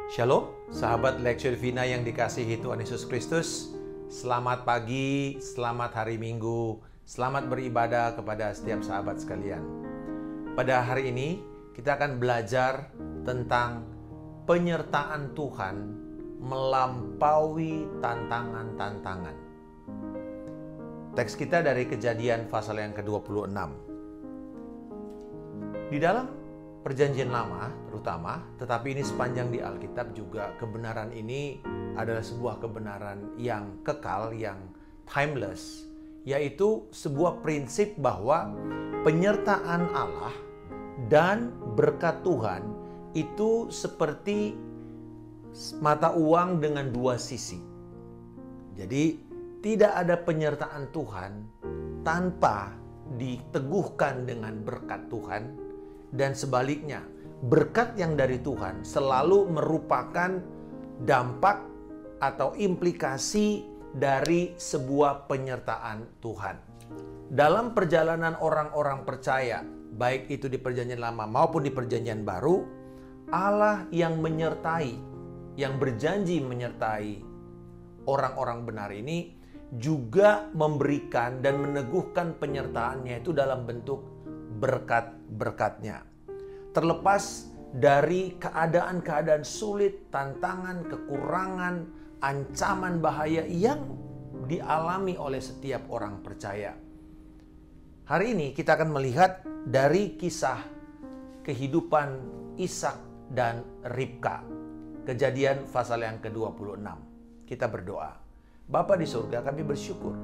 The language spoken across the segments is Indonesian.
Shalom, sahabat Lecture Vina yang dikasihi Tuhan Yesus Kristus. Selamat pagi, selamat hari Minggu, selamat beribadah kepada setiap sahabat sekalian. Pada hari ini, kita akan belajar tentang penyertaan Tuhan melampaui tantangan-tantangan. Teks kita dari Kejadian pasal yang ke-26. Di dalam Perjanjian Lama terutama, tetapi ini sepanjang di Alkitab juga, kebenaran ini adalah sebuah kebenaran yang kekal, yang timeless, yaitu sebuah prinsip bahwa penyertaan Allah dan berkat Tuhan itu seperti mata uang dengan dua sisi. Jadi tidak ada penyertaan Tuhan tanpa diteguhkan dengan berkat Tuhan. Dan sebaliknya, berkat yang dari Tuhan selalu merupakan dampak atau implikasi dari sebuah penyertaan Tuhan. Dalam perjalanan orang-orang percaya, baik itu di Perjanjian Lama maupun di Perjanjian Baru, Allah yang menyertai, yang berjanji menyertai orang-orang benar ini juga memberikan dan meneguhkan penyertaannya itu dalam bentuk berkat-berkatnya. Terlepas dari keadaan-keadaan sulit, tantangan, kekurangan, ancaman bahaya yang dialami oleh setiap orang percaya. Hari ini kita akan melihat dari kisah kehidupan Ishak dan Ribka. Kejadian pasal yang ke-26. Kita berdoa. Bapa di surga, kami bersyukur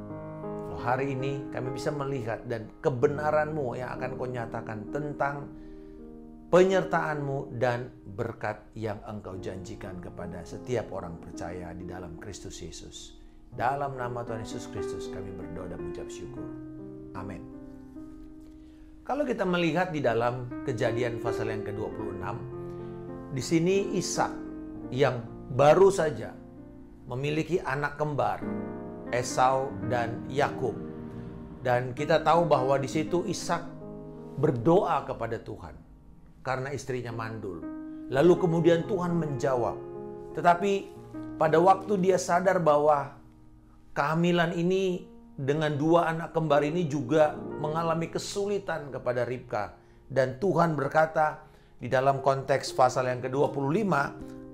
hari ini kami bisa melihat dan kebenaran-Mu yang akan Kau nyatakan tentang penyertaan-Mu dan berkat yang Engkau janjikan kepada setiap orang percaya di dalam Kristus Yesus. Dalam nama Tuhan Yesus Kristus kami berdoa dan mengucap syukur. Amin. Kalau kita melihat di dalam Kejadian pasal yang ke-26, di sini Ishak yang baru saja memiliki anak kembar, Esau dan Yakub. Dan kita tahu bahwa di situ Ishak berdoa kepada Tuhan karena istrinya mandul. Lalu kemudian Tuhan menjawab. Tetapi pada waktu dia sadar bahwa kehamilan ini dengan dua anak kembar ini juga mengalami kesulitan kepada Ribka. Dan Tuhan berkata di dalam konteks pasal yang ke-25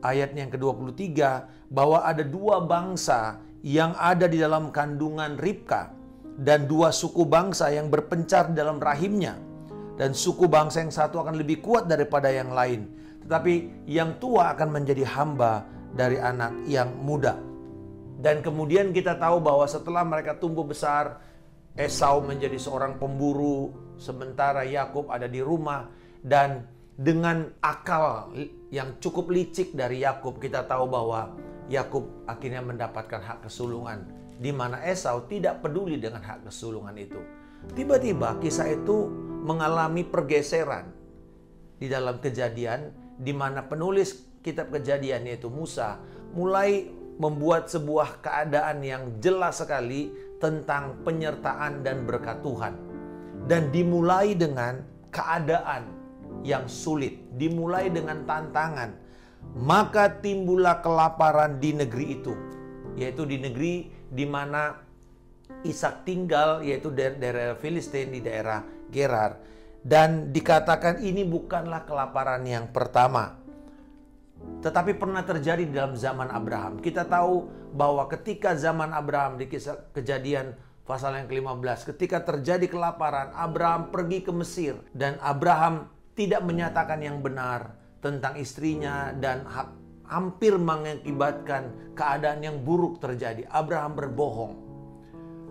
ayat yang ke-23 bahwa ada dua bangsa yang ada di dalam kandungan Ribka dan dua suku bangsa yang berpencar di dalam rahimnya, dan suku bangsa yang satu akan lebih kuat daripada yang lain, tetapi yang tua akan menjadi hamba dari anak yang muda. Dan kemudian kita tahu bahwa setelah mereka tumbuh besar, Esau menjadi seorang pemburu, sementara Yakub ada di rumah. Dan dengan akal yang cukup licik dari Yakub, kita tahu bahwa Yakub akhirnya mendapatkan hak kesulungan, di mana Esau tidak peduli dengan hak kesulungan itu. Tiba-tiba kisah itu mengalami pergeseran di dalam Kejadian, di mana penulis kitab Kejadian yaitu Musa mulai membuat sebuah keadaan yang jelas sekali tentang penyertaan dan berkat Tuhan. Dan dimulai dengan keadaan yang sulit, dimulai dengan tantangan. Maka timbullah kelaparan di negeri itu, yaitu di negeri di mana Ishak tinggal, yaitu daerah Filistin, di daerah Gerar. Dan dikatakan ini bukanlah kelaparan yang pertama, tetapi pernah terjadi di dalam zaman Abraham. Kita tahu bahwa ketika zaman Abraham, di kisah Kejadian pasal yang ke-15, ketika terjadi kelaparan, Abraham pergi ke Mesir. Dan Abraham tidak menyatakan yang benar tentang istrinya dan hampir mengakibatkan keadaan yang buruk terjadi. Abraham berbohong.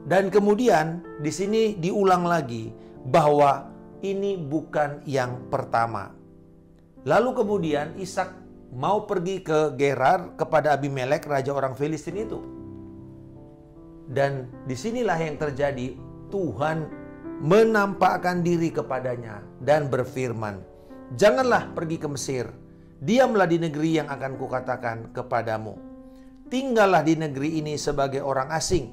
Dan kemudian di sini diulang lagi bahwa ini bukan yang pertama. Lalu kemudian Ishak mau pergi ke Gerar kepada Abimelek, raja orang Filistin itu. Dan disinilah yang terjadi, Tuhan menampakkan diri kepadanya dan berfirman, "Janganlah pergi ke Mesir, diamlah di negeri yang akan kukatakan kepadamu. Tinggallah di negeri ini sebagai orang asing,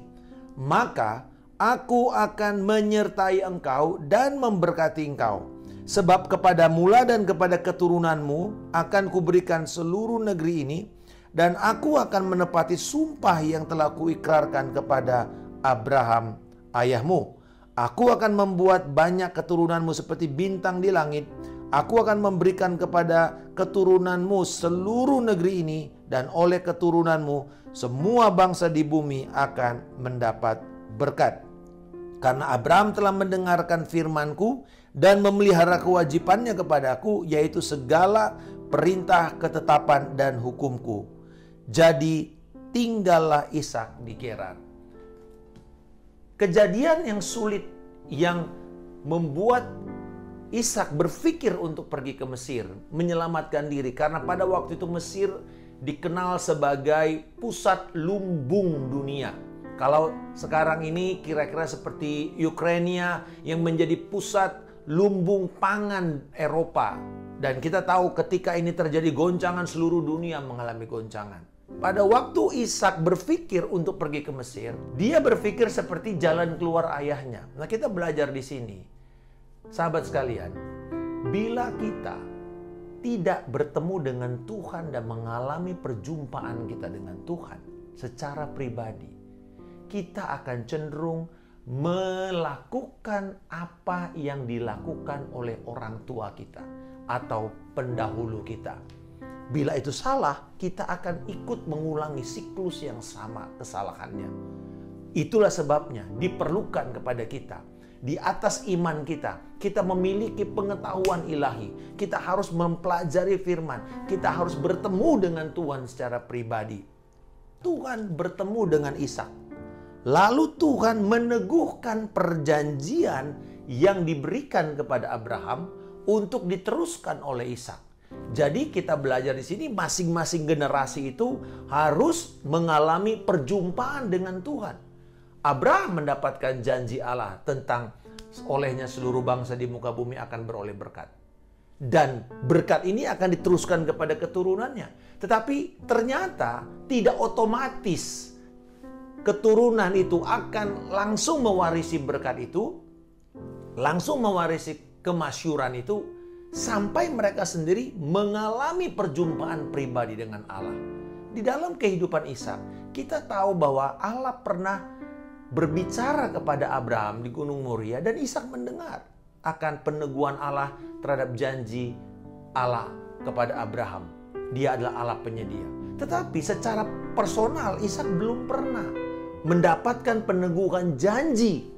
maka aku akan menyertai engkau dan memberkati engkau. Sebab kepada mula dan kepada keturunanmu akan kuberikan seluruh negeri ini, dan aku akan menepati sumpah yang telah kuikrarkan kepada Abraham ayahmu. Aku akan membuat banyak keturunanmu seperti bintang di langit. Aku akan memberikan kepada keturunanmu seluruh negeri ini, dan oleh keturunanmu semua bangsa di bumi akan mendapat berkat. Karena Abraham telah mendengarkan firman-Ku dan memelihara kewajibannya kepadaku, yaitu segala perintah, ketetapan, dan hukum-Ku. Jadi tinggallah Ishak di Gerar. Kejadian yang sulit yang membuat Ishak berpikir untuk pergi ke Mesir, menyelamatkan diri. Karena pada waktu itu Mesir dikenal sebagai pusat lumbung dunia. Kalau sekarang ini kira-kira seperti Ukraina yang menjadi pusat lumbung pangan Eropa. Dan kita tahu ketika ini terjadi goncangan, seluruh dunia mengalami goncangan. Pada waktu Ishak berpikir untuk pergi ke Mesir, dia berpikir seperti jalan keluar ayahnya. Nah, kita belajar di sini. Sahabat sekalian, bila kita tidak bertemu dengan Tuhan dan mengalami perjumpaan kita dengan Tuhan secara pribadi, kita akan cenderung melakukan apa yang dilakukan oleh orang tua kita atau pendahulu kita. Bila itu salah, kita akan ikut mengulangi siklus yang sama kesalahannya. Itulah sebabnya diperlukan kepada kita, di atas iman kita, kita memiliki pengetahuan ilahi. Kita harus mempelajari firman. Kita harus bertemu dengan Tuhan secara pribadi. Tuhan bertemu dengan Ishak. Lalu Tuhan meneguhkan perjanjian yang diberikan kepada Abraham untuk diteruskan oleh Ishak. Jadi kita belajar di sini masing-masing generasi itu harus mengalami perjumpaan dengan Tuhan. Abraham mendapatkan janji Allah tentang olehnya seluruh bangsa di muka bumi akan beroleh berkat. Dan berkat ini akan diteruskan kepada keturunannya. Tetapi ternyata tidak otomatis keturunan itu akan langsung mewarisi berkat itu, langsung mewarisi kemasyhuran itu, sampai mereka sendiri mengalami perjumpaan pribadi dengan Allah. Di dalam kehidupan Ishak, kita tahu bahwa Allah pernah berbicara kepada Abraham di Gunung Moria, dan Ishak mendengar akan peneguhan Allah terhadap janji Allah kepada Abraham. Dia adalah Allah penyedia. Tetapi secara personal Ishak belum pernah mendapatkan peneguhan janji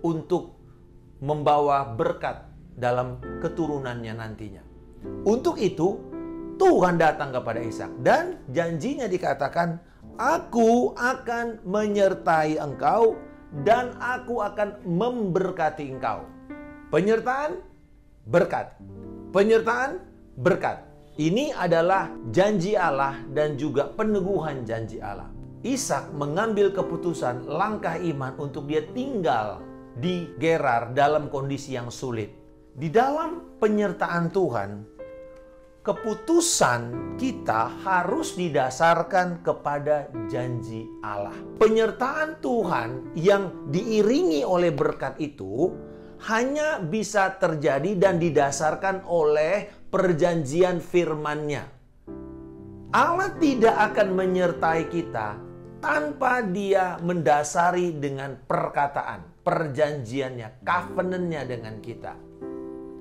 untuk membawa berkat dalam keturunannya nantinya. Untuk itu Tuhan datang kepada Ishak dan janjinya dikatakan, aku akan menyertai engkau dan aku akan memberkati engkau. Penyertaan, berkat. Penyertaan, berkat. Ini adalah janji Allah dan juga peneguhan janji Allah. Ishak mengambil keputusan langkah iman untuk dia tinggal di Gerar dalam kondisi yang sulit. Di dalam penyertaan Tuhan, keputusan kita harus didasarkan kepada janji Allah. Penyertaan Tuhan yang diiringi oleh berkat itu hanya bisa terjadi dan didasarkan oleh perjanjian firman-Nya. Allah tidak akan menyertai kita tanpa dia mendasari dengan perkataan, perjanjiannya, covenant-nya dengan kita.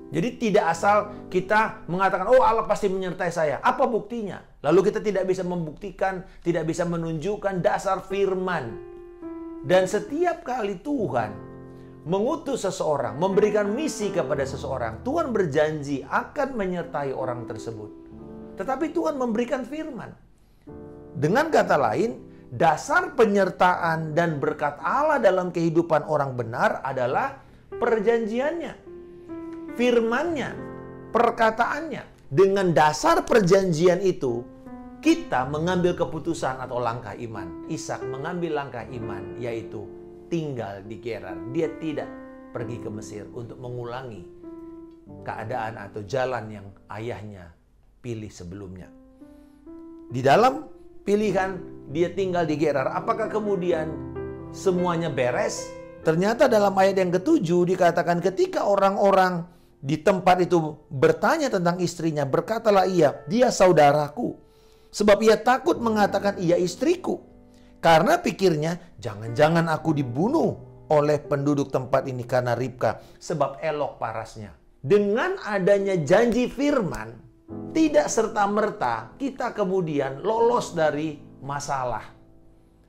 Jadi tidak asal kita mengatakan, oh Allah pasti menyertai saya. Apa buktinya? Lalu kita tidak bisa membuktikan, tidak bisa menunjukkan dasar firman. Dan setiap kali Tuhan mengutus seseorang, memberikan misi kepada seseorang, Tuhan berjanji akan menyertai orang tersebut. Tetapi Tuhan memberikan firman. Dengan kata lain, dasar penyertaan dan berkat Allah dalam kehidupan orang benar adalah perjanjiannya, firman-Nya, perkataannya. Dengan dasar perjanjian itu, kita mengambil keputusan atau langkah iman. Ishak mengambil langkah iman, yaitu tinggal di Gerar. Dia tidak pergi ke Mesir untuk mengulangi keadaan atau jalan yang ayahnya pilih sebelumnya. Di dalam pilihan dia tinggal di Gerar, apakah kemudian semuanya beres? Ternyata dalam ayat yang ke-7 dikatakan ketika orang-orang di tempat itu bertanya tentang istrinya, berkatalah ia, dia saudaraku. Sebab ia takut mengatakan ia istriku. Karena pikirnya, jangan-jangan aku dibunuh oleh penduduk tempat ini karena Ribka, sebab elok parasnya. Dengan adanya janji firman, tidak serta-merta kita kemudian lolos dari masalah.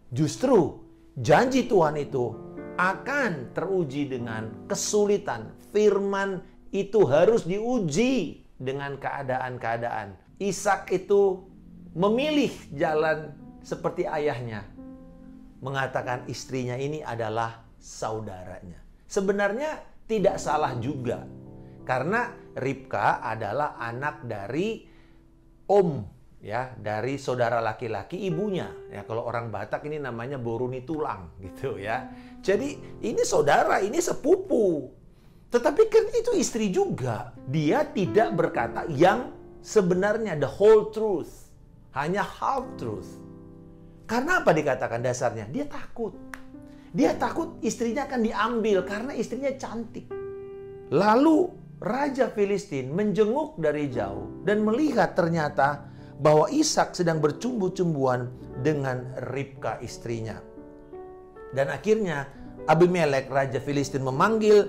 Justru janji Tuhan itu akan teruji dengan kesulitan. Firman itu harus diuji dengan keadaan-keadaan. Ishak itu memilih jalan seperti ayahnya, mengatakan istrinya ini adalah saudaranya. Sebenarnya tidak salah juga, karena Ribka adalah anak dari dari saudara laki-laki ibunya. Ya, kalau orang Batak ini namanya boruni tulang gitu ya. Jadi ini saudara, ini sepupu. Tetapi kan itu istri juga. Dia tidak berkata yang sebenarnya, the whole truth. Hanya half truth. Karena apa dikatakan dasarnya? Dia takut. Dia takut istrinya akan diambil karena istrinya cantik. Lalu Raja Filistin menjenguk dari jauh dan melihat ternyata bahwa Ishak sedang bercumbu-cumbuan dengan Ribka istrinya. Dan akhirnya Abimelek Raja Filistin memanggil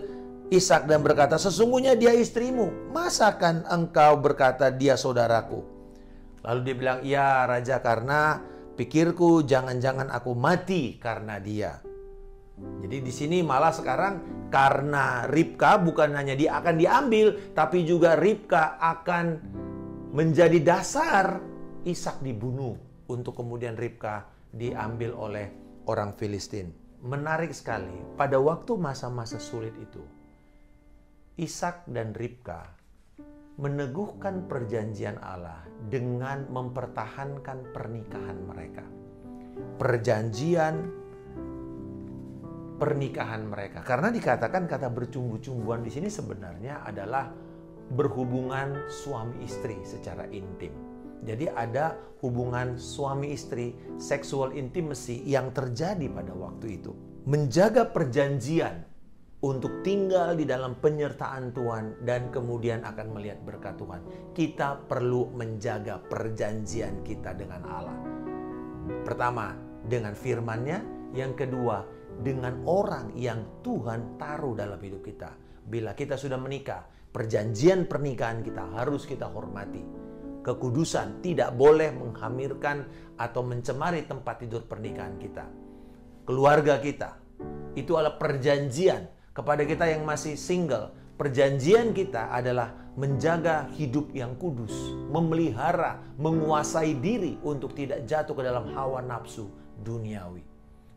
Ishak dan berkata, sesungguhnya dia istrimu, masakan engkau berkata dia saudaraku? Lalu dia bilang, ya Raja, karena pikirku jangan-jangan aku mati karena dia. Jadi di sini malah sekarang karena Ribka bukan hanya dia akan diambil, tapi juga Ribka akan menjadi dasar Ishak dibunuh untuk kemudian Ribka diambil oleh orang Filistin. Menarik sekali, pada waktu masa-masa sulit itu, Ishak dan Ribka meneguhkan perjanjian Allah dengan mempertahankan pernikahan mereka. Perjanjian pernikahan mereka. Karena dikatakan kata bercumbu-cumbuan di sini sebenarnya adalah berhubungan suami istri secara intim. Jadi ada hubungan suami istri, sexual intimacy yang terjadi pada waktu itu. Menjaga perjanjian untuk tinggal di dalam penyertaan Tuhan dan kemudian akan melihat berkat Tuhan. Kita perlu menjaga perjanjian kita dengan Allah. Pertama, dengan firman-Nya. Yang kedua, dengan orang yang Tuhan taruh dalam hidup kita. Bila kita sudah menikah, perjanjian pernikahan kita harus kita hormati. Kekudusan tidak boleh menghamirkan atau mencemari tempat tidur pernikahan kita. Keluarga kita, itu adalah perjanjian. Kepada kita yang masih single, perjanjian kita adalah menjaga hidup yang kudus, memelihara, menguasai diri untuk tidak jatuh ke dalam hawa nafsu duniawi.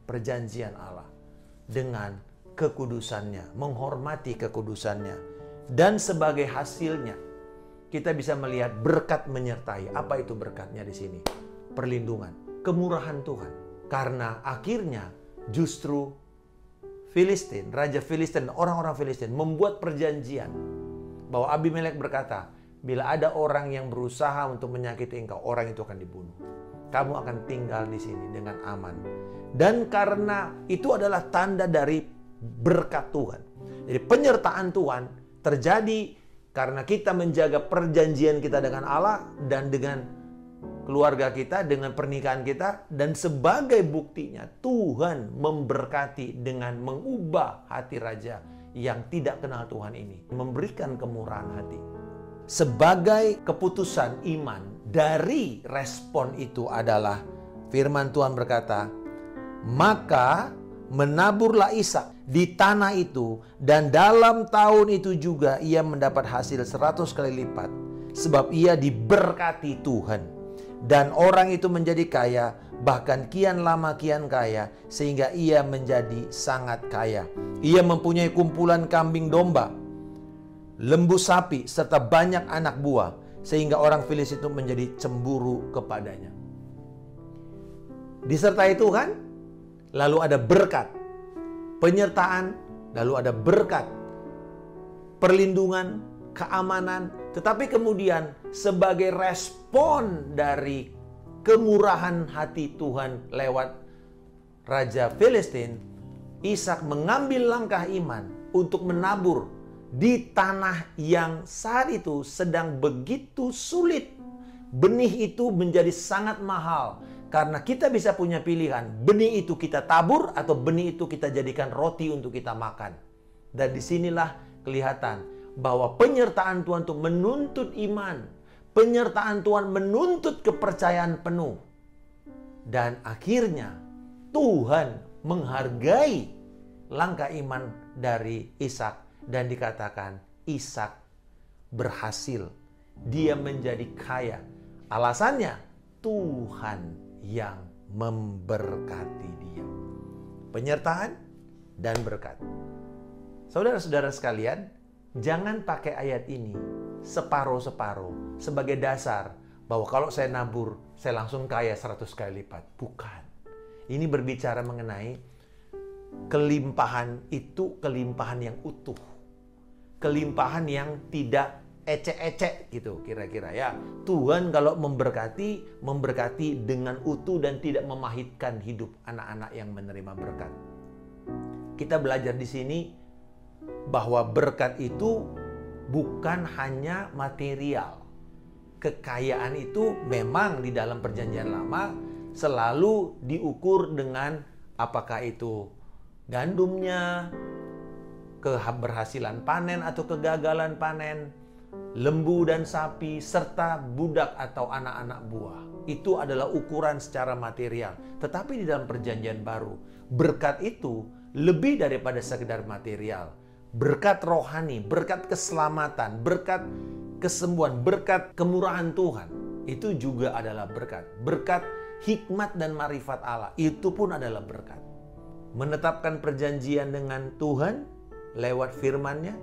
Perjanjian Allah dengan kekudusannya, menghormati kekudusannya, dan sebagai hasilnya kita bisa melihat berkat menyertai. Apa itu berkatnya di sini? Perlindungan, kemurahan Tuhan. Karena akhirnya justru Filistin, Raja Filistin, orang-orang Filistin membuat perjanjian bahwa Abimelek berkata, bila ada orang yang berusaha untuk menyakiti engkau, orang itu akan dibunuh. Kamu akan tinggal di sini dengan aman. Dan karena itu adalah tanda dari berkat Tuhan. Jadi penyertaan Tuhan terjadi karena kita menjaga perjanjian kita dengan Allah dan dengan keluarga kita, dengan pernikahan kita. Dan sebagai buktinya Tuhan memberkati dengan mengubah hati raja yang tidak kenal Tuhan ini, memberikan kemurahan hati. Sebagai keputusan iman dari respon itu adalah firman Tuhan berkata, maka menaburlah Ishak di tanah itu, dan dalam tahun itu juga ia mendapat hasil 100 kali lipat, sebab ia diberkati Tuhan. Dan orang itu menjadi kaya, bahkan kian lama kian kaya, sehingga ia menjadi sangat kaya. Ia mempunyai kumpulan kambing domba, lembu sapi, serta banyak anak buah, sehingga orang Filistin itu menjadi cemburu kepadanya. Disertai Tuhan, lalu ada berkat penyertaan, lalu ada berkat perlindungan, keamanan. Tetapi kemudian sebagai respon dari kemurahan hati Tuhan lewat Raja Filistin, Ishak mengambil langkah iman untuk menabur di tanah yang saat itu sedang begitu sulit. Benih itu menjadi sangat mahal. Karena kita bisa punya pilihan. Benih itu kita tabur atau benih itu kita jadikan roti untuk kita makan. Dan disinilah kelihatan bahwa penyertaan Tuhan itu menuntut iman. Penyertaan Tuhan menuntut kepercayaan penuh. Dan akhirnya Tuhan menghargai langkah iman dari Ishak. Dan dikatakan Ishak berhasil. Dia menjadi kaya. Alasannya Tuhan yang memberkati dia. Penyertaan dan berkat. Saudara-saudara sekalian, jangan pakai ayat ini separuh-separuh sebagai dasar bahwa kalau saya nabur, saya langsung kaya 100 kali lipat. Bukan. Ini berbicara mengenai kelimpahan itu kelimpahan yang utuh. Kelimpahan yang tidak ecek-ecek gitu kira-kira ya. Tuhan kalau memberkati dengan utuh dan tidak memahitkan hidup anak-anak yang menerima berkat. Kita belajar di sini bahwa berkat itu bukan hanya material. Kekayaan itu memang di dalam perjanjian lama selalu diukur dengan apakah itu gandumnya, keberhasilan panen atau kegagalan panen, lembu dan sapi, serta budak atau anak-anak buah. Itu adalah ukuran secara material. Tetapi di dalam perjanjian baru, berkat itu lebih daripada sekedar material. Berkat rohani, berkat keselamatan, berkat kesembuhan, berkat kemurahan Tuhan. Itu juga adalah berkat. Berkat hikmat dan marifat Allah, itu pun adalah berkat. Menetapkan perjanjian dengan Tuhan lewat firman-Nya.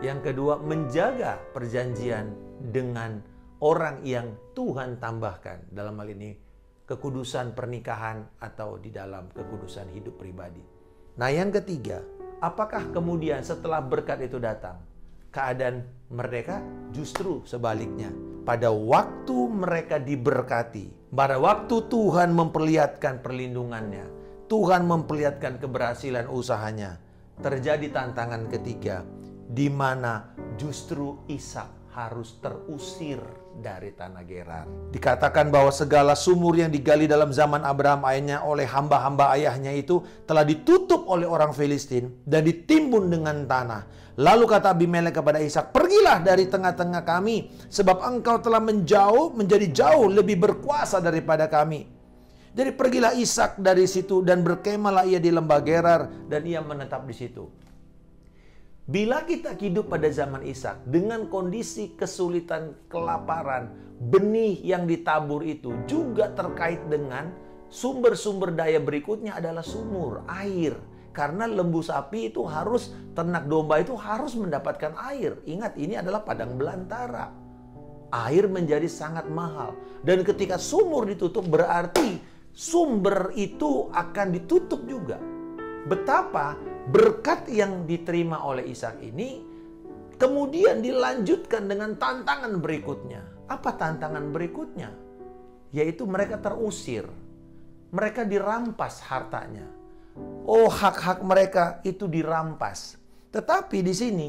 Yang kedua, menjaga perjanjian dengan orang yang Tuhan tambahkan. Dalam hal ini, kekudusan pernikahan atau di dalam kekudusan hidup pribadi. Nah, yang ketiga, apakah kemudian setelah berkat itu datang, keadaan mereka? Justru sebaliknya. Pada waktu mereka diberkati, pada waktu Tuhan memperlihatkan perlindungannya, Tuhan memperlihatkan keberhasilan usahanya, terjadi tantangan ketiga, di mana justru Ishak harus terusir dari tanah Gerar. Dikatakan bahwa segala sumur yang digali dalam zaman Abraham ayahnya oleh hamba-hamba ayahnya itu telah ditutup oleh orang Filistin dan ditimbun dengan tanah. Lalu kata Abimelek kepada Ishak, pergilah dari tengah-tengah kami, sebab engkau telah menjadi jauh lebih berkuasa daripada kami. Jadi pergilah Ishak dari situ dan berkemahlah ia di lembah Gerar dan ia menetap di situ. Bila kita hidup pada zaman Ishak dengan kondisi kesulitan, kelaparan, benih yang ditabur itu juga terkait dengan sumber-sumber daya berikutnya adalah sumur, air. Karena lembu sapi itu harus, ternak domba itu harus mendapatkan air. Ingat, ini adalah padang belantara. Air menjadi sangat mahal. Dan ketika sumur ditutup berarti sumber itu akan ditutup juga. Betapa berkat yang diterima oleh Ishak ini kemudian dilanjutkan dengan tantangan berikutnya. Apa tantangan berikutnya? Yaitu mereka terusir. Mereka dirampas hartanya. Oh, hak-hak mereka itu dirampas. Tetapi di sini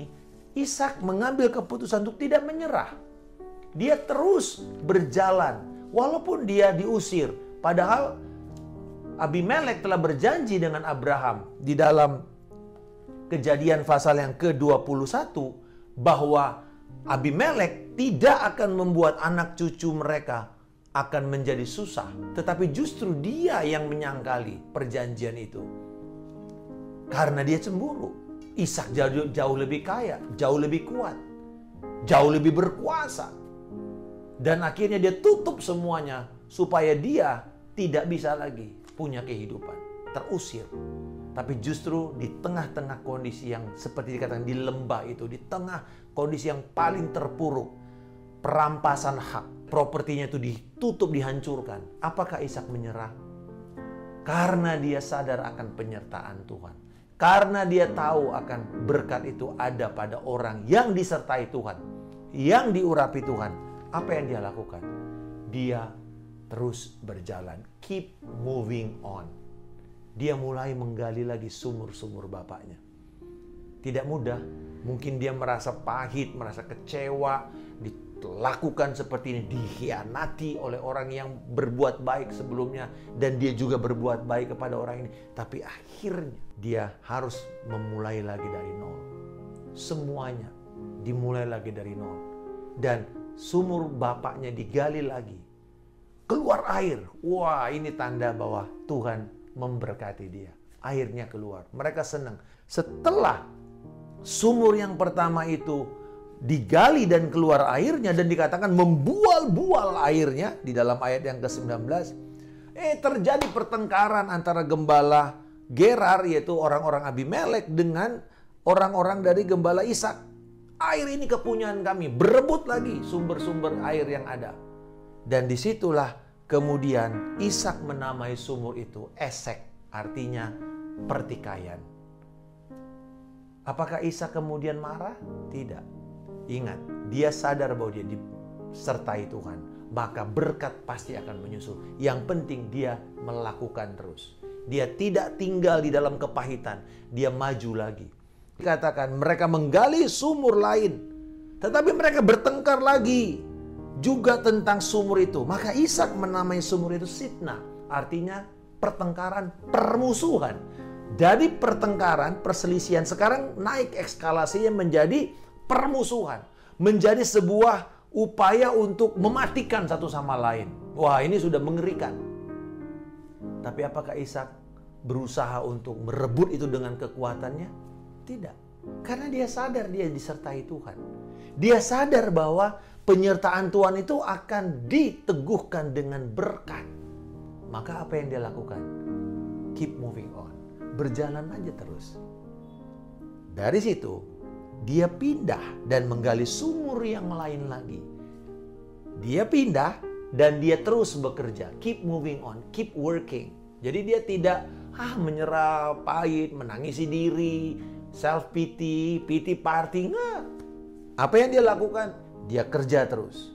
Ishak mengambil keputusan untuk tidak menyerah. Dia terus berjalan walaupun dia diusir. Padahal Abimelek telah berjanji dengan Abraham di dalam Kejadian pasal yang ke-21 bahwa Abimelek tidak akan membuat anak cucu mereka akan menjadi susah. Tetapi justru dia yang menyangkali perjanjian itu. Karena dia cemburu. Ishak jauh lebih kaya, jauh lebih kuat, jauh lebih berkuasa. Dan akhirnya dia tutup semuanya supaya dia tidak bisa lagi punya kehidupan. Terusir. Tapi justru di tengah-tengah kondisi yang seperti dikatakan di lembah itu, di tengah kondisi yang paling terpuruk, perampasan hak, propertinya itu ditutup, dihancurkan. Apakah Ishak menyerah? Karena dia sadar akan penyertaan Tuhan. Karena dia tahu akan berkat itu ada pada orang yang disertai Tuhan, yang diurapi Tuhan. Apa yang dia lakukan? Dia terus berjalan, keep moving on. Dia mulai menggali lagi sumur-sumur bapaknya. Tidak mudah, Mungkin dia merasa pahit, merasa kecewa, dilakukan seperti ini, dikhianati oleh orang yang berbuat baik sebelumnya, dan dia juga berbuat baik kepada orang ini. Tapi akhirnya dia harus memulai lagi dari nol. Semuanya dimulai lagi dari nol. Dan sumur bapaknya digali lagi. Keluar air. Wah, ini tanda bahwa Tuhan memberkati dia. Airnya keluar. Mereka senang. Setelah sumur yang pertama itu digali dan keluar airnya, dan dikatakan membual-bual airnya di dalam ayat yang ke-19, terjadi pertengkaran antara gembala Gerar, yaitu orang-orang Abimelek, dengan orang-orang dari gembala Ishak. Air ini kepunyaan kami, berebut lagi sumber-sumber air yang ada. Dan disitulah kemudian Ishak menamai sumur itu Esek, artinya pertikaian. Apakah Ishak kemudian marah? Tidak. Ingat, dia sadar bahwa dia disertai Tuhan. Maka berkat pasti akan menyusul. Yang penting dia melakukan terus. Dia tidak tinggal di dalam kepahitan. Dia maju lagi. Dikatakan mereka menggali sumur lain. Tetapi mereka bertengkar lagi. Juga tentang sumur itu. Maka Ishak menamai sumur itu Sitna. Artinya pertengkaran, permusuhan. Dari pertengkaran, perselisihan, sekarang naik eskalasinya menjadi permusuhan. Menjadi sebuah upaya untuk mematikan satu sama lain. Wah, ini sudah mengerikan. Tapi apakah Ishak berusaha untuk merebut itu dengan kekuatannya? Tidak. Karena dia sadar dia disertai Tuhan. Dia sadar bahwa penyertaan Tuhan itu akan diteguhkan dengan berkat. Maka apa yang dia lakukan? Keep moving on. Berjalan aja terus. Dari situ, dia pindah dan menggali sumur yang lain lagi. Dia pindah dan dia terus bekerja. Keep moving on, keep working. Jadi dia tidak menyerah, pahit, menangisi diri, self pity, pity party, enggak. Apa yang dia lakukan? Dia kerja terus.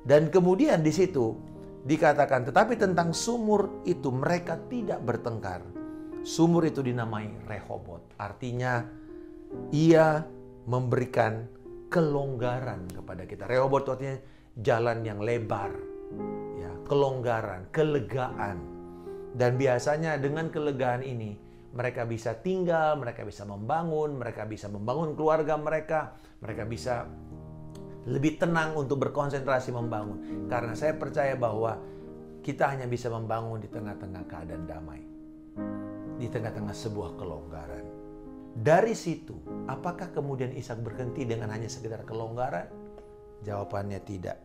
Dan kemudian di situ dikatakan, tetapi tentang sumur itu mereka tidak bertengkar. Sumur itu dinamai Rehobot. Artinya ia memberikan kelonggaran kepada kita. Rehobot artinya jalan yang lebar, ya, kelonggaran, kelegaan. Dan biasanya dengan kelegaan ini mereka bisa tinggal, mereka bisa membangun keluarga mereka bisa lebih tenang untuk berkonsentrasi membangun. Karena saya percaya bahwa kita hanya bisa membangun di tengah-tengah keadaan damai, di tengah-tengah sebuah kelonggaran. Dari situ, apakah kemudian Ishak berhenti dengan hanya sekedar kelonggaran? Jawabannya tidak.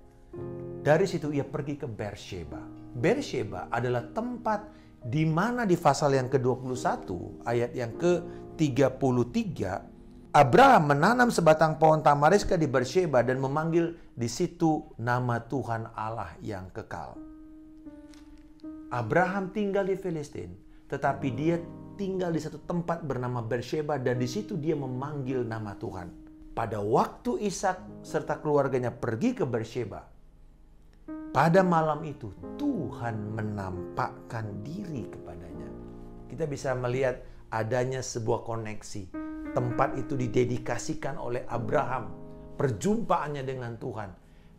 Dari situ ia pergi ke Beersheba. Beersheba adalah tempat di mana di pasal yang ke-21 ayat yang ke-33 Abraham menanam sebatang pohon tamariska di Beersheba dan memanggil di situ nama Tuhan Allah yang kekal. Abraham tinggal di Filistin, tetapi dia tinggal di satu tempat bernama Beersheba, dan di situ dia memanggil nama Tuhan. Pada waktu Ishak serta keluarganya pergi ke Beersheba, pada malam itu Tuhan menampakkan diri kepadanya. Kita bisa melihat adanya sebuah koneksi. Tempat itu didedikasikan oleh Abraham, perjumpaannya dengan Tuhan.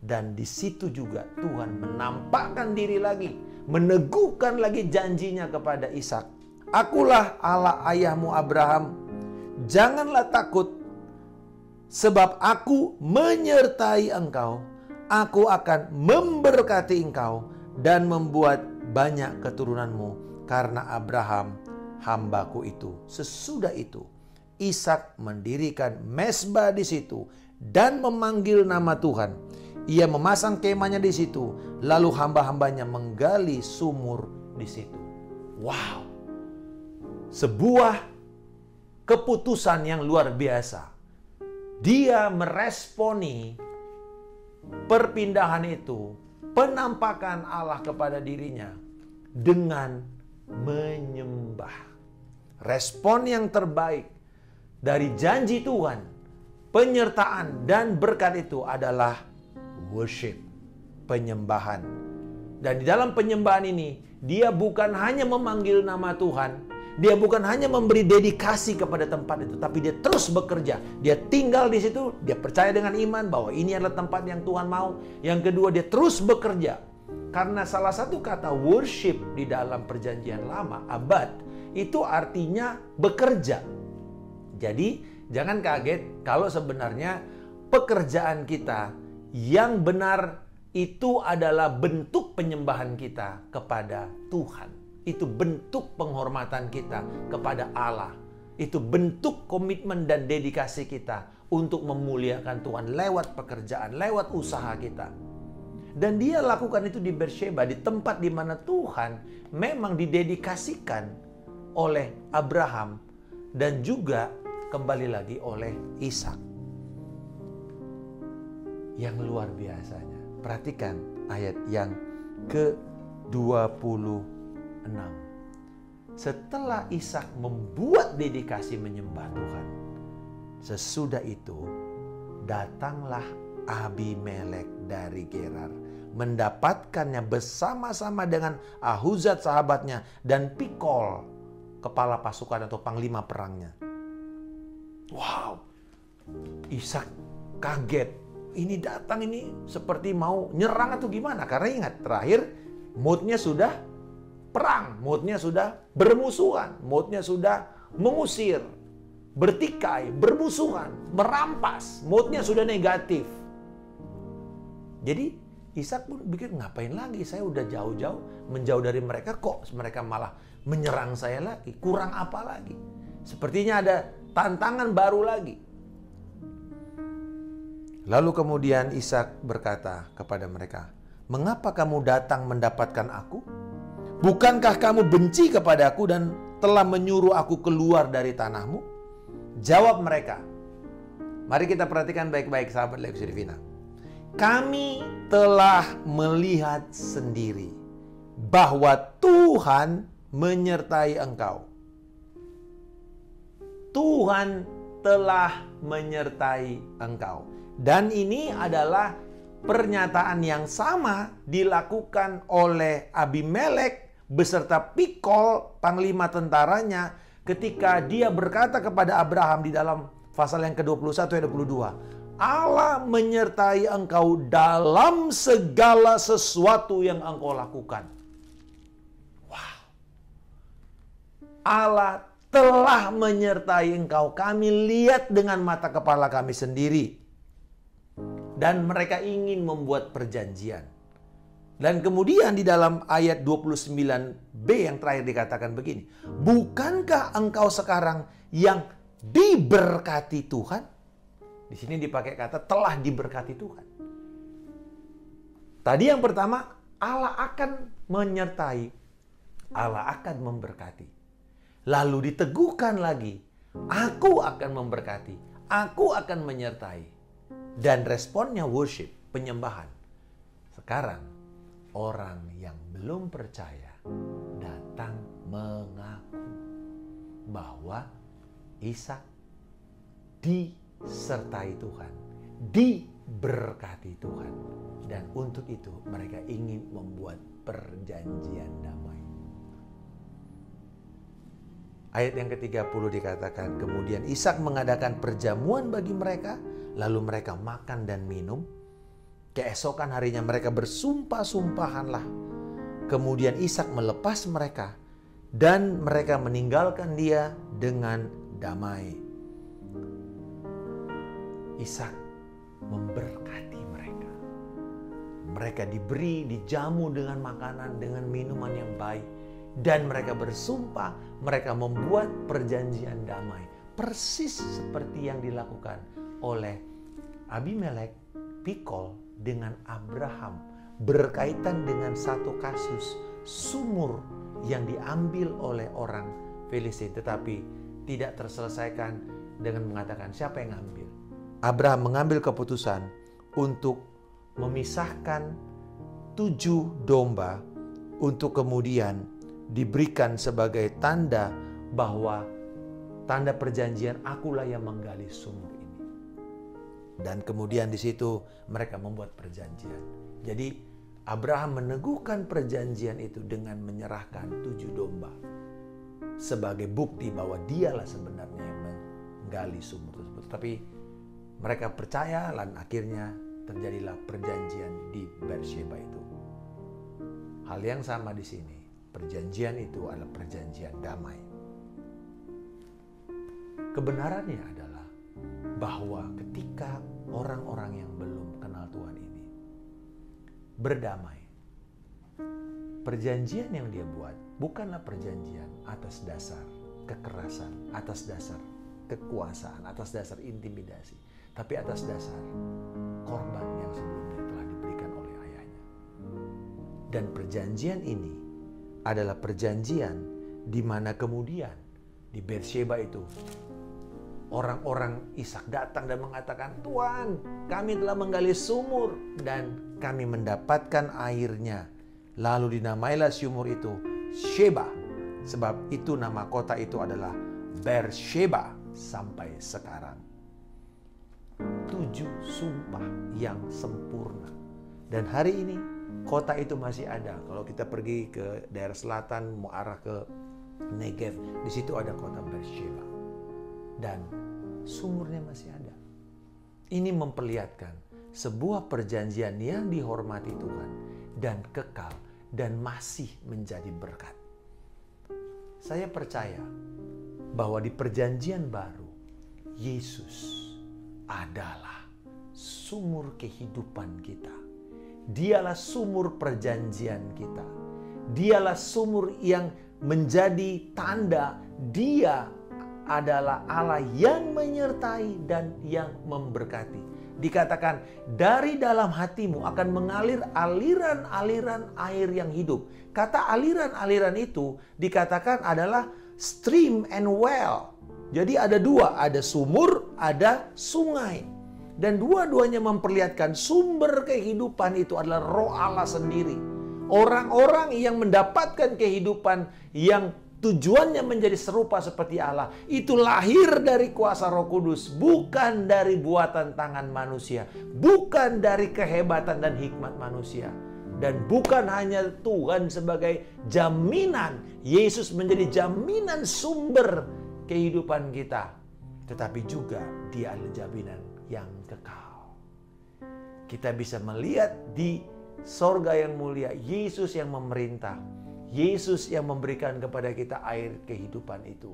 Dan di situ juga Tuhan menampakkan diri lagi, meneguhkan lagi janjinya kepada Ishak. Akulah Allah ayahmu Abraham, janganlah takut, sebab aku menyertai engkau. Aku akan memberkati engkau dan membuat banyak keturunanmu karena Abraham hambaku itu. Sesudah itu, Ishak mendirikan mezbah di situ dan memanggil nama Tuhan. Ia memasang kemahnya di situ, lalu hamba-hambanya menggali sumur di situ. Wow! Sebuah keputusan yang luar biasa. Dia meresponi perpindahan itu, penampakan Allah kepada dirinya dengan menyembah. Respon yang terbaik dari janji Tuhan, penyertaan dan berkat itu adalah worship, penyembahan. Dan di dalam penyembahan ini, dia bukan hanya memanggil nama Tuhan, Dia bukan hanya memberi dedikasi kepada tempat itu, tapi dia terus bekerja. Dia tinggal di situ, dia percaya dengan iman bahwa ini adalah tempat yang Tuhan mau. Yang kedua, dia terus bekerja. Karena salah satu kata worship di dalam perjanjian lama, abad, itu artinya bekerja. Jadi, jangan kaget kalau sebenarnya pekerjaan kita yang benar itu adalah bentuk penyembahan kita kepada Tuhan. Itu bentuk penghormatan kita kepada Allah. Itu bentuk komitmen dan dedikasi kita untuk memuliakan Tuhan lewat pekerjaan, lewat usaha kita. Dan dia lakukan itu di Beersheba, di tempat di mana Tuhan memang didedikasikan oleh Abraham dan juga kembali lagi oleh Ishak. Yang luar biasanya. Perhatikan ayat yang ke-26. Setelah Ishak membuat dedikasi menyembah Tuhan, sesudah itu datanglah Abimelek dari Gerar, mendapatkannya bersama-sama dengan Ahuzat sahabatnya dan Pikol, kepala pasukan atau panglima perangnya. Wow, Ishak kaget. Ini datang ini seperti mau nyerang atau gimana? Karena ingat, terakhir moodnya sudah perang, moodnya sudah bermusuhan, moodnya sudah mengusir, bertikai, bermusuhan, merampas, moodnya sudah negatif. Jadi Ishak pun pikir, ngapain lagi, saya udah jauh-jauh menjauh dari mereka, kok mereka malah menyerang saya lagi, kurang apa lagi. Sepertinya ada tantangan baru lagi. Lalu kemudian Ishak berkata kepada mereka, "Mengapa kamu datang mendapatkan aku? Bukankah kamu benci kepadaku dan telah menyuruh aku keluar dari tanahmu?" Jawab mereka. Mari kita perhatikan baik-baik sahabat Lex Divina. Kami telah melihat sendiri bahwa Tuhan menyertai engkau. Tuhan telah menyertai engkau. Dan ini adalah pernyataan yang sama dilakukan oleh Abimelek beserta Pikol, panglima tentaranya, ketika dia berkata kepada Abraham di dalam pasal yang ke-21 ayat 22. Allah menyertai engkau dalam segala sesuatu yang engkau lakukan. Wow. Allah telah menyertai engkau. Kami lihat dengan mata kepala kami sendiri. Dan mereka ingin membuat perjanjian. Dan kemudian di dalam ayat 29b yang terakhir dikatakan begini. Bukankah engkau sekarang yang diberkati Tuhan? Di sini dipakai kata telah diberkati Tuhan. Tadi yang pertama, Allah akan menyertai. Allah akan memberkati. Lalu diteguhkan lagi, aku akan memberkati. Aku akan menyertai. Dan responnya worship, penyembahan. Sekarang orang yang belum percaya datang mengaku bahwa Ishak disertai Tuhan, diberkati Tuhan. Dan untuk itu mereka ingin membuat perjanjian damai. Ayat yang ke-30 dikatakan, kemudian Ishak mengadakan perjamuan bagi mereka, lalu mereka makan dan minum. Keesokan harinya mereka bersumpah-sumpahanlah. Kemudian Ishak melepas mereka dan mereka meninggalkan dia dengan damai. Ishak memberkati mereka. Mereka diberi, dijamu dengan makanan, dengan minuman yang baik. Dan mereka bersumpah, mereka membuat perjanjian damai. Persis seperti yang dilakukan oleh Abimelek, Pikol dengan Abraham. Berkaitan dengan satu kasus sumur yang diambil oleh orang Filistin. Tetapi tidak terselesaikan dengan mengatakan siapa yang ngambil. Abraham mengambil keputusan untuk memisahkan 7 domba untuk kemudian diberikan sebagai tanda bahwa tanda perjanjian akulah yang menggali sumur ini. Dan kemudian di situ mereka membuat perjanjian. Jadi Abraham meneguhkan perjanjian itu dengan menyerahkan 7 domba. sebagai bukti bahwa dialah sebenarnya yang menggali sumur tersebut. Tapi mereka percaya dan akhirnya terjadilah perjanjian di Beersheba itu. Hal yang sama di sini. Perjanjian itu adalah perjanjian damai. Kebenarannya adalah bahwa ketika orang-orang yang belum kenal Tuhan ini berdamai, perjanjian yang dia buat bukanlah perjanjian atas dasar kekerasan, atas dasar kekuasaan, atas dasar intimidasi, tapi atas dasar korban yang sebelumnya telah diberikan oleh ayahnya. Dan perjanjian ini adalah perjanjian di mana kemudian di Beersheba itu orang-orang Ishak datang dan mengatakan, Tuhan, kami telah menggali sumur dan kami mendapatkan airnya. Lalu dinamailah sumur itu Sheba, sebab itu nama kota itu adalah Beersheba sampai sekarang. 7 sumpah yang sempurna. Dan hari ini kota itu masih ada. Kalau kita pergi ke daerah selatan mau arah ke Negev, di situ ada kota Beersheba. Dan sumurnya masih ada. Ini memperlihatkan sebuah perjanjian yang dihormati Tuhan dan kekal dan masih menjadi berkat. Saya percaya bahwa di perjanjian baru Yesus adalah sumur kehidupan kita. Dialah sumur perjanjian kita. Dialah sumur yang menjadi tanda Dia adalah Allah yang menyertai dan yang memberkati. Dikatakan dari dalam hatimu akan mengalir aliran-aliran air yang hidup. Kata aliran-aliran itu dikatakan adalah stream and well. Jadi ada dua, ada sumur, ada sungai. Dan dua-duanya memperlihatkan sumber kehidupan itu adalah Roh Allah sendiri. Orang-orang yang mendapatkan kehidupan yang tujuannya menjadi serupa seperti Allah, itu lahir dari kuasa Roh Kudus, bukan dari buatan tangan manusia, bukan dari kehebatan dan hikmat manusia. Dan bukan hanya Tuhan sebagai jaminan, Yesus menjadi jaminan sumber kehidupan kita, tetapi juga Dia adalah jaminan yang kekal. Kita bisa melihat di sorga yang mulia, Yesus yang memerintah, Yesus yang memberikan kepada kita air kehidupan itu.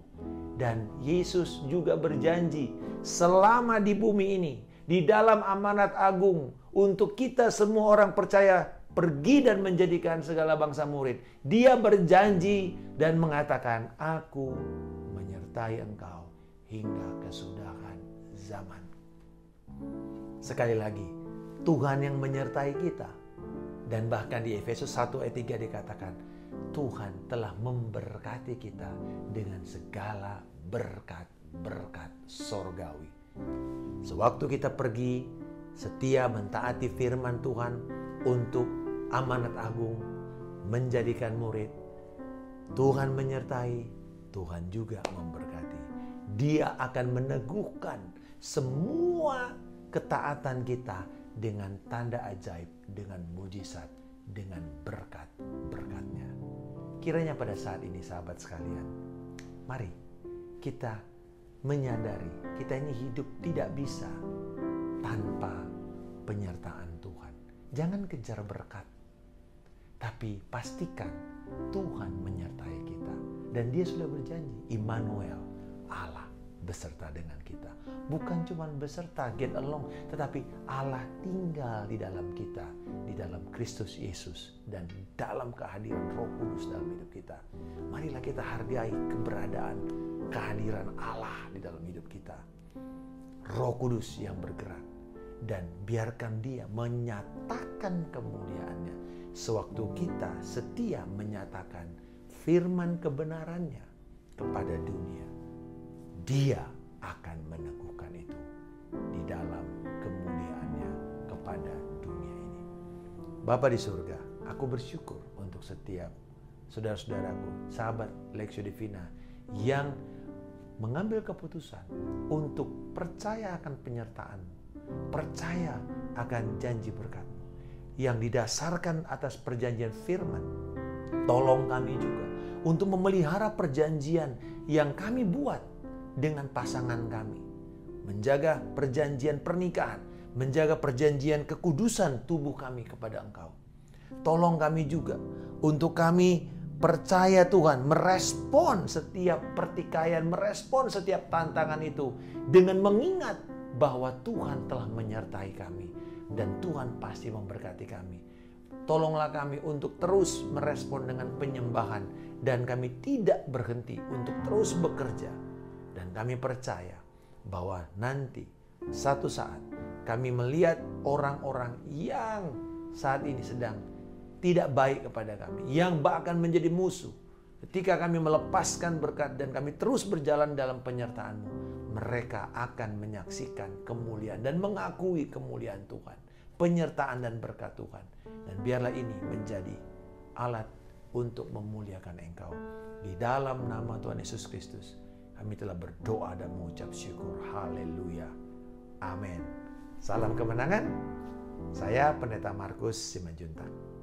Dan Yesus juga berjanji selama di bumi ini, di dalam amanat agung untuk kita semua orang percaya pergi dan menjadikan segala bangsa murid. Dia berjanji dan mengatakan, Aku menyertai engkau hingga kesudahan zaman. Sekali lagi, Tuhan yang menyertai kita. Dan bahkan di Efesus 1 ayat 3 dikatakan, Tuhan telah memberkati kita dengan segala berkat-berkat sorgawi. Sewaktu kita pergi, setia mentaati firman Tuhan untuk amanat agung, menjadikan murid, Tuhan menyertai, Tuhan juga memberkati. Dia akan meneguhkan semua ketaatan kita dengan tanda ajaib, dengan mujizat, dengan berkat-berkatnya. Kiranya pada saat ini sahabat sekalian, mari kita menyadari kita ini hidup tidak bisa tanpa penyertaan Tuhan. Jangan kejar berkat, tapi pastikan Tuhan menyertai kita. Dan Dia sudah berjanji, Immanuel, Allah beserta dengan kita. Bukan cuma beserta, get along, tetapi Allah tinggal di dalam kita, di dalam Kristus Yesus, dan dalam kehadiran Roh Kudus dalam hidup kita. Marilah kita hargai keberadaan, kehadiran Allah di dalam hidup kita. Roh Kudus yang bergerak, dan biarkan Dia menyatakan kemuliaannya sewaktu kita setia menyatakan firman kebenarannya kepada dunia. Dia akan meneguhkan itu di dalam kemuliaannya kepada dunia ini. Bapa di surga, aku bersyukur untuk setiap saudara-saudaraku, sahabat Lectio Divina yang mengambil keputusan untuk percaya akan penyertaan-Mu, percaya akan janji berkat-Mu yang didasarkan atas perjanjian firman. Tolong kami juga untuk memelihara perjanjian yang kami buat dengan pasangan kami. Menjaga perjanjian pernikahan, menjaga perjanjian kekudusan tubuh kami kepada Engkau. Tolong kami juga untuk kami percaya Tuhan, merespon setiap pertikaian, merespon setiap tantangan itu dengan mengingat bahwa Tuhan telah menyertai kami dan Tuhan pasti memberkati kami. Tolonglah kami untuk terus merespon dengan penyembahan dan kami tidak berhenti untuk terus bekerja. Dan kami percaya bahwa nanti satu saat kami melihat orang-orang yang saat ini sedang tidak baik kepada kami, yang bahkan menjadi musuh. Ketika kami melepaskan berkat dan kami terus berjalan dalam penyertaan-Mu, mereka akan menyaksikan kemuliaan dan mengakui kemuliaan Tuhan, penyertaan dan berkat Tuhan. Dan biarlah ini menjadi alat untuk memuliakan Engkau. Di dalam nama Tuhan Yesus Kristus, kami telah berdoa dan mengucap syukur. Haleluya. Amin. Salam kemenangan. Saya Pendeta Markus Simanjuntak.